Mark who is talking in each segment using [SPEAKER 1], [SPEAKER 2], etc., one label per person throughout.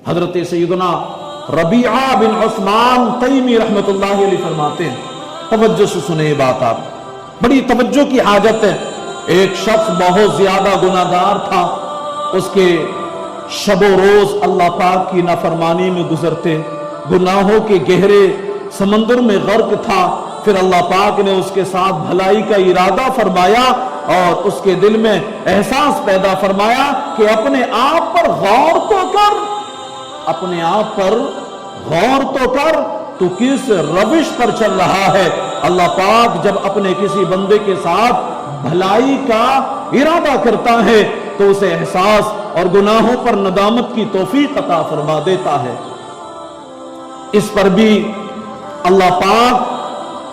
[SPEAKER 1] حضرت سیدنا ربیعہ بن عثمان تیمی رحمتاللہ علیہ فرماتے ہیں، توجہ سے سنیں یہ بات، آپ بڑی توجہ کی حاجت ہے۔ ایک شخص بہت زیادہ گناہ گار تھا، اس کے شب و روز اللہ پاک کی نافرمانی میں گزرتے، گناہوں کے گہرے سمندر میں غرق تھا۔ پھر اللہ پاک نے اس کے ساتھ بھلائی کا ارادہ فرمایا اور اس کے دل میں احساس پیدا فرمایا کہ اپنے آپ پر غور تو کر، اپنے آپ پر غور تو کر، تو کس روش پر چل رہا ہے۔ اللہ پاک جب اپنے کسی بندے کے ساتھ بھلائی کا ارادہ کرتا ہے تو اسے احساس اور گناہوں پر ندامت کی توفیق عطا فرما دیتا ہے۔ اس پر بھی اللہ پاک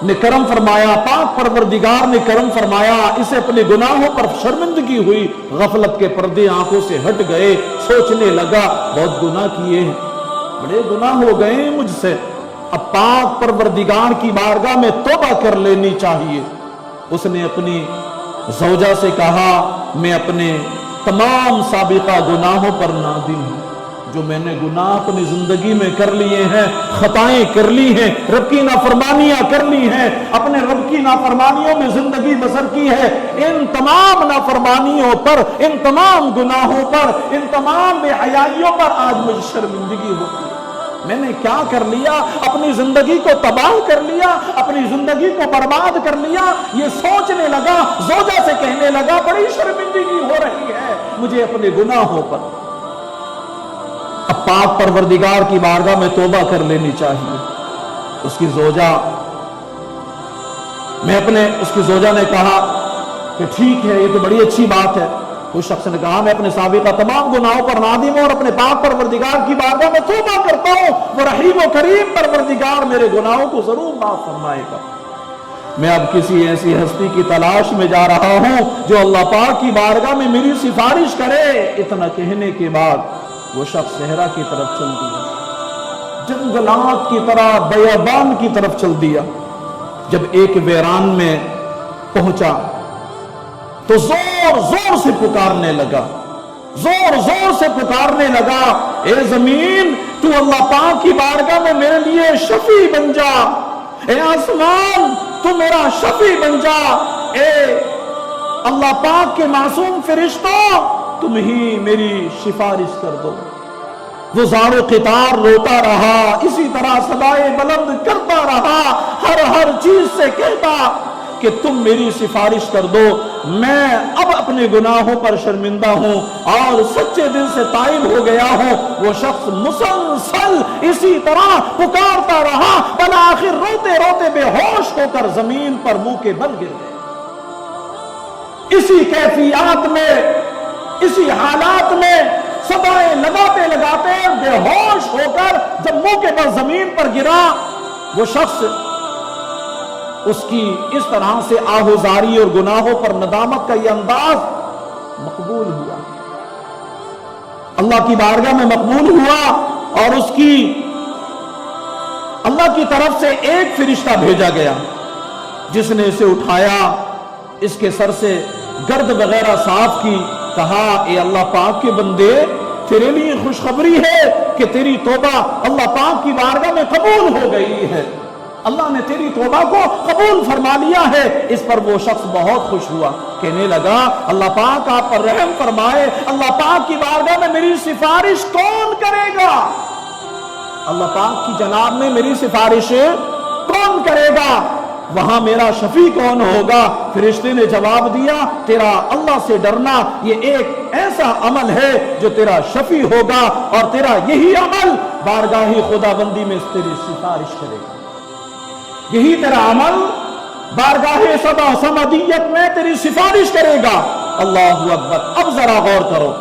[SPEAKER 1] نے کرم فرمایا، پاک پروردگار نے کرم فرمایا، اسے اپنے گناہوں پر شرمندگی ہوئی، غفلت کے پردے آنکھوں سے ہٹ گئے، سوچنے لگا بہت گناہ کیے ہیں، بڑے گناہ ہو گئے ہیں مجھ سے، اب پاک پروردگار کی بارگاہ میں توبہ کر لینی چاہیے۔ اس نے اپنی زوجہ سے کہا میں اپنے تمام سابقہ گناہوں پر نادم ہوں، جو میں نے گناہ اپنی زندگی میں کر لیے ہیں، خطائیں کر لی ہیں، رب کی نافرمانیاں کر لی ہیں، اپنے رب کی نافرمانیوں میں زندگی بسر کی ہے، ان تمام نافرمانیوں پر، ان تمام گناہوں پر، ان تمام بے حیائیوں پر آج مجھے شرمندگی ہوتی ہے۔ میں نے کیا کر لیا؟ اپنی زندگی کو تباہ کر لیا، اپنی زندگی کو برباد کر لیا۔ یہ سوچنے لگا، زوجہ سے کہنے لگا بڑی شرمندگی ہو رہی ہے مجھے اپنے گناہوں پر۔ اب پاک پروردگار کی بارگاہ میں توبہ کر لینی چاہیے۔ اس کی زوجہ نے کہا کہ ٹھیک ہے، یہ تو بڑی اچھی بات ہے۔ اس شخص نے کہا میں اپنے سابقہ تمام گناہوں پر نادم ہوں اور اپنے پاک پروردگار کی بارگاہ میں توبہ کرتا ہوں، وہ رحیم و کریم پروردگار میرے گناہوں کو ضرور معاف فرمائے گا۔ میں اب کسی ایسی ہستی کی تلاش میں جا رہا ہوں جو اللہ پاک کی بارگاہ میں میری سفارش کرے۔ اتنا کہنے کے بعد وہ شخص صحرا کی طرف چل دیا، جنگلات کی طرح، بیابان کی طرف چل دیا۔ جب ایک ویران میں پہنچا تو زور زور سے پکارنے لگا، زور زور سے پکارنے لگا، اے زمین تو اللہ پاک کی بارگاہ میں میرے لیے شفیع بن جا، اے آسمان تو میرا شفیع بن جا، اے اللہ پاک کے معصوم فرشتوں تم ہی میری سفارش کر دو۔ وہ زار و قطار روتا رہا، اسی طرح صدائے بلند کرتا رہا، ہر چیز سے کہتا کہ تم میری سفارش کر دو، میں اب اپنے گناہوں پر شرمندہ ہوں اور سچے دل سے تائب ہو گیا ہوں۔ وہ شخص مسلسل اسی طرح پکارتا رہا، بالآخر روتے روتے بے ہوش ہو کر زمین پر منہ کے بل گر گئے۔ اسی کیفیات میں، اسی حالات میں صدائیں لگاتے لگاتے بے ہوش ہو کر جب منہ کے بل زمین پر گرا، وہ شخص اس کی اس طرح سے آہوزاری اور گناہوں پر ندامت کا یہ انداز مقبول ہوا، اللہ کی بارگاہ میں مقبول ہوا، اور اس کی اللہ کی طرف سے ایک فرشتہ بھیجا گیا جس نے اسے اٹھایا، اس کے سر سے گرد وغیرہ صاف کی، کہا اے اللہ پاک کے بندے تیرے لیے خوشخبری ہے کہ تیری توبہ اللہ پاک کی بارگاہ میں قبول ہو گئی ہے، اللہ نے تیری توبہ کو قبول فرما لیا ہے۔ اس پر وہ شخص بہت خوش ہوا، کہنے لگا اللہ پاک آپ پر رحم فرمائے، اللہ پاک کی بارگاہ میں میری سفارش کون کرے گا؟ اللہ پاک کی جناب میں میری سفارش کون کرے گا؟ وہاں میرا شفیع کون ہوگا؟ فرشتے نے جواب دیا تیرا اللہ سے ڈرنا یہ ایک ایسا عمل ہے جو تیرا شفیع ہوگا، اور تیرا یہی عمل بارگاہ خدا بندی میں تیری سفارش کرے گا، یہی تیرا عمل بارگاہ صدا سمدیت میں تیری سفارش کرے گا۔ اللہ اکبر۔ اب ذرا غور کرو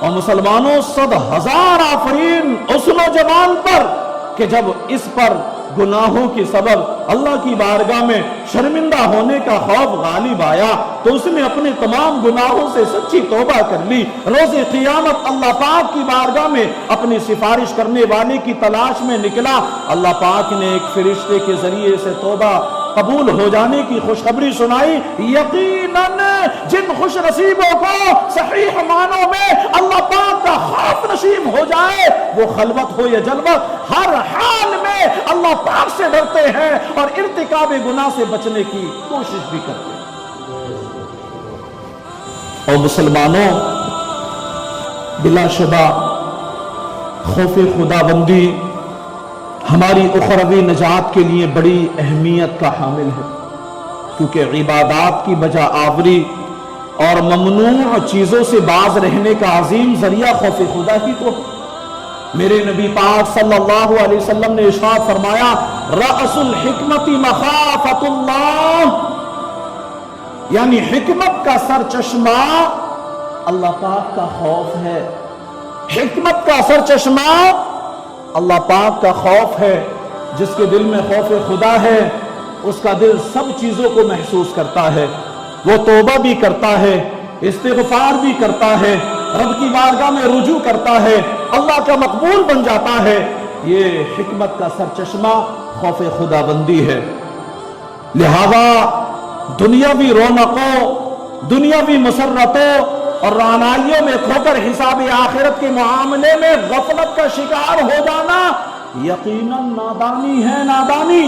[SPEAKER 1] اور مسلمانوں، 100,000 آفرین اس نوجوان پر کہ جب اس پر گناہوں کی سبب اللہ کی بارگاہ میں شرمندہ ہونے کا خوف غالب آیا تو اس نے اپنے تمام گناہوں سے سچی توبہ کر لی۔ روز قیامت اللہ پاک کی بارگاہ میں اپنی سفارش کرنے والے کی تلاش میں نکلا، اللہ پاک نے ایک فرشتے کے ذریعے سے توبہ قبول ہو جانے کی خوشخبری سنائی. یقیناً جن خوش نصیبوں کو صحیح معنوں میں اللہ پاک کا خوف نصیب ہو جائے، وہ خلوت ہو یا جلوت ہر حال میں اللہ پاک سے ڈرتے ہیں اور ارتکاب گناہ سے بچنے کی کوشش بھی کرتے ہیں. اور مسلمانوں، بلا شبہ خوف خداوندی ہماری اخروی نجات کے لیے بڑی اہمیت کا حامل ہے، کیونکہ عبادات کی بجا آوری اور ممنوع چیزوں سے باز رہنے کا عظیم ذریعہ خوف خدا ہی تو ہے. میرے نبی پاک صلی اللہ علیہ وسلم نے ارشاد فرمایا، رأس الحکمت مخافت اللہ، یعنی حکمت کا سر چشمہ اللہ پاک کا خوف ہے. حکمت کا سر چشمہ اللہ پاک کا خوف ہے. جس کے دل میں خوف خدا ہے اس کا دل سب چیزوں کو محسوس کرتا ہے، وہ توبہ بھی کرتا ہے، استغفار بھی کرتا ہے، رب کی بارگاہ میں رجوع کرتا ہے، اللہ کا مقبول بن جاتا ہے. یہ حکمت کا سر چشمہ خوف خدا بندی ہے. لہذا دنیاوی رونقوں، دنیاوی مسرتوں اور رعنائیوں میں کھو کر حساب آخرت کے معاملے میں غفلت کا شکار ہو جانا یقیناً نادانی ہے، نادانی.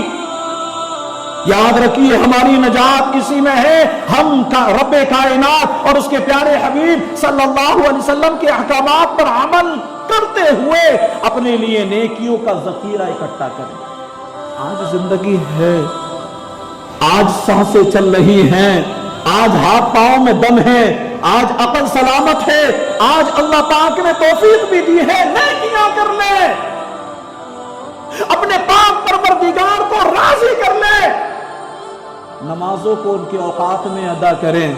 [SPEAKER 1] یاد رکھیے ہماری نجات اسی میں ہے. ہم رب کائنات اور اس کے پیارے حبیب صلی اللہ علیہ وسلم کے احکامات پر عمل کرتے ہوئے اپنے لیے نیکیوں کا ذخیرہ اکٹھا کریں. آج زندگی ہے، آج سانسیں چل رہی ہیں، آج ہاتھ پاؤں میں دم ہے، آج عقل سلامت ہے، آج اللہ پاک نے توفیق بھی دی ہے. نیکیاں کر لیں، اپنے پاک پروردگار کو راضی کر لیں، نمازوں کو ان کے اوقات میں ادا کریں،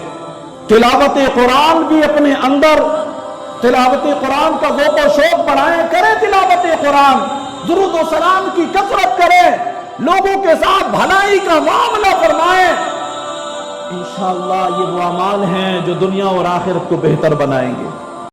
[SPEAKER 1] تلاوت قرآن بھی اپنے اندر، تلاوت قرآن کا ذوق و شوق بڑھائیں، کریں تلاوت قرآن، درود و سلام کی کثرت کریں، لوگوں کے ساتھ بھلائی کا معاملہ فرمائیں. انشاءاللہ یہ وہ اعمال ہیں جو دنیا اور آخرت کو بہتر بنائیں گے.